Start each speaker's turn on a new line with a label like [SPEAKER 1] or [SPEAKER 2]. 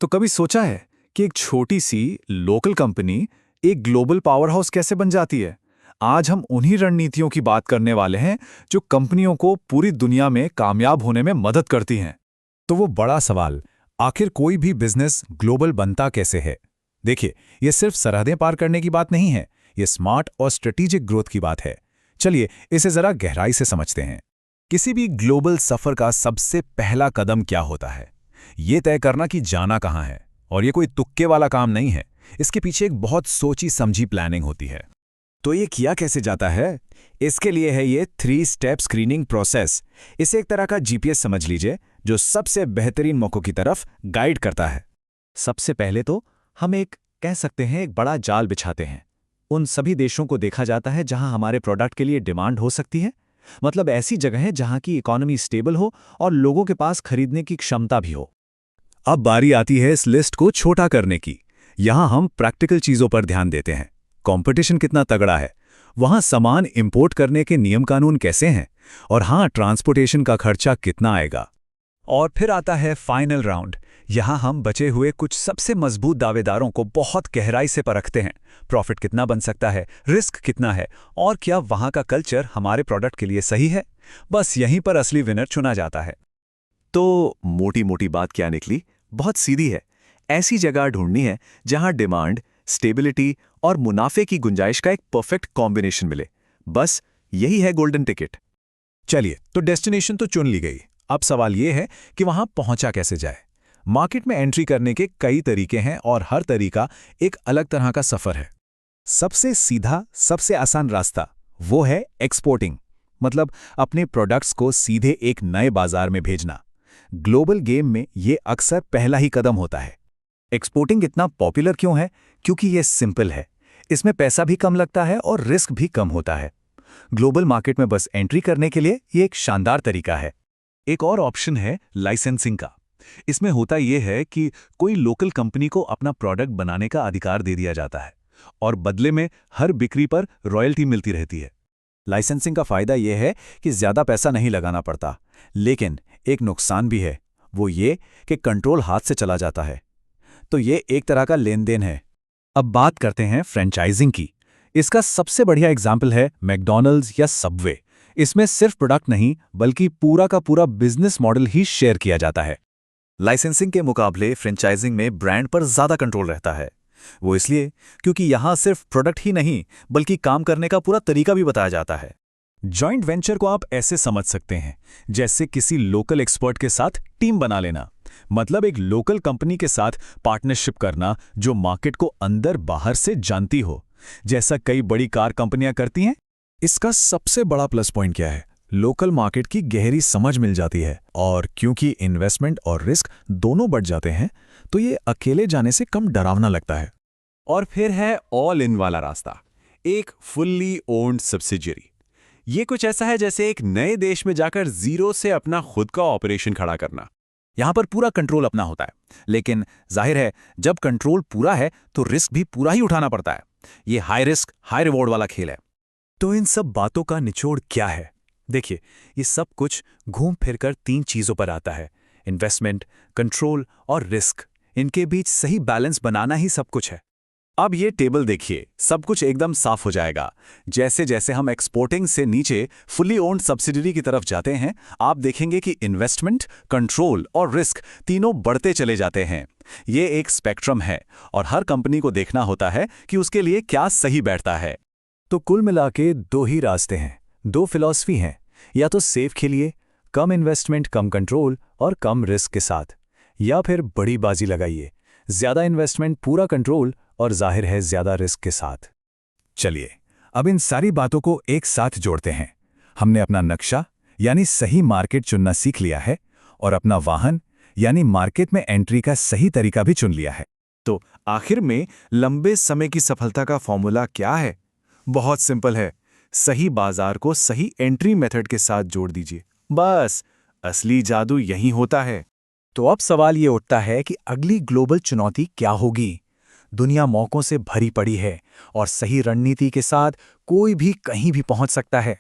[SPEAKER 1] तो कभी सोचा है कि एक छोटी सी लोकल कंपनी एक ग्लोबल पावर हाउस कैसे बन जाती है? आज हम उन्हीं रणनीतियों की बात करने वाले हैं जो कंपनियों को पूरी दुनिया में कामयाब होने में मदद करती हैं।
[SPEAKER 2] तो वो बड़ा सवाल, आखिर कोई भी बिजनेस ग्लोबल बनता कैसे है? देखिए, ये सिर्फ सरहदें पार करने की बात नहीं है, ये स्मार्ट और स्ट्रेटेजिक ग्रोथ की बात है। चलिए इसे जरा गहराई से समझते हैं। किसी भी ग्लोबल सफर का सबसे पहला कदम क्या होता है? ये तय करना कि जाना कहाँ है। और ये कोई तुक्के वाला काम नहीं है, इसके पीछे एक बहुत सोची समझी प्लानिंग होती है। तो ये किया कैसे जाता है? इसके लिए है ये 3 स्टेप स्क्रीनिंग प्रोसेस। इसे एक तरह का जीपीएस समझ लीजिए, जो सबसे बेहतरीन मौकों की तरफ गाइड करता है।
[SPEAKER 1] सबसे पहले तो हम कह सकते हैं एक बड़ा जाल बिछाते हैं। उन सभी देशों को देखा जाता है जहां हमारे प्रोडक्ट के लिए डिमांड हो सकती है। मतलब ऐसी जगह है जहां की इकोनॉमी स्टेबल हो और लोगों के पास खरीदने की क्षमता भी हो।
[SPEAKER 2] अब बारी आती है इस लिस्ट को छोटा करने की। यहां हम प्रैक्टिकल चीजों पर ध्यान देते हैं। कंपटीशन कितना तगड़ा है, वहां सामान इंपोर्ट करने के नियम कानून कैसे हैं, और हाँ, ट्रांसपोर्टेशन का खर्चा कितना आएगा। और फिर आता है फाइनल राउंड। यहां हम बचे हुए कुछ सबसे मजबूत दावेदारों को बहुत गहराई से परखते हैं। प्रॉफिट कितना बन सकता है, रिस्क कितना है, और क्या वहां का कल्चर हमारे प्रोडक्ट के लिए सही है। बस यहीं पर असली विनर चुना जाता है।
[SPEAKER 3] तो मोटी मोटी बात क्या निकली? बहुत सीधी है। ऐसी जगह ढूंढनी है जहां डिमांड, स्टेबिलिटी और मुनाफे की गुंजाइश का एक परफेक्ट कॉम्बिनेशन मिले। बस यही है गोल्डन टिकट।
[SPEAKER 2] चलिए, तो डेस्टिनेशन तो चुन ली गई। अब सवाल यह है कि वहां पहुंचा कैसे जाए। मार्केट में एंट्री करने के कई तरीके हैं और हर तरीका एक अलग तरह का सफर है। सबसे सीधा, सबसे आसान रास्ता वो है एक्सपोर्टिंग, मतलब अपने प्रोडक्ट्स को सीधे एक नए बाजार में भेजना। ग्लोबल गेम में ये अक्सर पहला ही कदम होता है। एक्सपोर्टिंग इतना पॉपुलर क्यों है? क्योंकि ये सिंपल है, इसमें पैसा भी कम लगता है और रिस्क भी कम होता है। ग्लोबल मार्केट में बस एंट्री करने के लिए ये एक शानदार तरीका है। एक और ऑप्शन है लाइसेंसिंग का। इसमें होता यह है कि कोई लोकल कंपनी को अपना प्रोडक्ट बनाने का अधिकार दे दिया जाता है और बदले में हर बिक्री पर रॉयल्टी मिलती रहती है। लाइसेंसिंग का फायदा यह है कि ज्यादा पैसा नहीं लगाना पड़ता, लेकिन एक नुकसान भी है, वो ये कि कंट्रोल हाथ से चला जाता है। तो ये एक तरह का लेन देन है। अब बात करते हैं फ्रेंचाइजिंग की। इसका सबसे बढ़िया एग्जाम्पल है मैकडॉनल्ड्स या सबवे। इसमें सिर्फ प्रोडक्ट नहीं, बल्कि पूरा का पूरा बिजनेस मॉडल ही शेयर किया जाता है।
[SPEAKER 3] लाइसेंसिंग के मुकाबले फ्रेंचाइजिंग में ब्रांड पर ज्यादा कंट्रोल रहता है। वो इसलिए क्योंकि यहां सिर्फ प्रोडक्ट ही नहीं, बल्कि काम करने का पूरा तरीका भी बताया जाता है।
[SPEAKER 2] जॉइंट वेंचर को आप ऐसे समझ सकते हैं जैसे किसी लोकल एक्सपर्ट के साथ टीम बना लेना। मतलब एक लोकल कंपनी के साथ पार्टनरशिप करना जो मार्केट को अंदर बाहर से जानती हो, जैसा कई बड़ी कार कंपनियां करती हैं। इसका सबसे बड़ा प्लस पॉइंट क्या है? लोकल मार्केट की गहरी समझ मिल जाती है, और क्योंकि इन्वेस्टमेंट और रिस्क दोनों बढ़ जाते हैं, तो ये अकेले जाने से कम डरावना लगता है।
[SPEAKER 4] और फिर है ऑल इन वाला रास्ता, एक फुल्ली ओन्ड सब्सिडियरी। ये कुछ ऐसा है जैसे एक नए देश में जाकर जीरो से अपना खुद का ऑपरेशन खड़ा करना।
[SPEAKER 2] यहां पर पूरा कंट्रोल अपना होता है, लेकिन जाहिर है जब कंट्रोल पूरा है तो रिस्क भी पूरा ही उठाना पड़ता है। ये हाई रिस्क हाई रिवॉर्ड वाला खेल है। तो इन सब बातों का निचोड़ क्या है? देखिए, ये सब कुछ घूम फिरकर 3 चीजों पर आता है: इन्वेस्टमेंट, कंट्रोल और रिस्क। इनके बीच सही बैलेंस बनाना ही सब कुछ है।
[SPEAKER 4] अब ये टेबल देखिए, सब कुछ एकदम साफ हो जाएगा। जैसे जैसे हम एक्सपोर्टिंग से नीचे फुल्ली ओन्ड सब्सिडियरी की तरफ जाते हैं, आप देखेंगे कि इन्वेस्टमेंट, कंट्रोल और रिस्क तीनों बढ़ते चले जाते हैं। ये एक स्पेक्ट्रम है और हर कंपनी को देखना होता है कि उसके लिए क्या सही बैठता है।
[SPEAKER 2] तो कुल मिला के 2 ही रास्ते हैं, 2 फिलॉसफी हैं। या तो सेफ खेलिए, कम इन्वेस्टमेंट कम कंट्रोल और कम रिस्क के साथ, या फिर बड़ी बाजी लगाइए, ज्यादा इन्वेस्टमेंट पूरा कंट्रोल और जाहिर है ज्यादा रिस्क के साथ। चलिए, अब इन सारी बातों को एक साथ जोड़ते हैं। हमने अपना नक्शा यानी सही मार्केट चुनना सीख लिया है, और अपना वाहन यानी मार्केट में एंट्री का सही तरीका भी चुन लिया है।
[SPEAKER 3] तो आखिर में लंबे समय की सफलता का फॉर्मूला क्या है? बहुत सिंपल है। सही बाजार को सही एंट्री मेथड के साथ जोड़ दीजिए। बस असली जादू यही होता है।
[SPEAKER 2] तो अब सवाल ये उठता है कि अगली ग्लोबल चुनौती क्या होगी? दुनिया मौकों से भरी पड़ी है और सही रणनीति के साथ कोई भी कहीं भी पहुंच सकता है।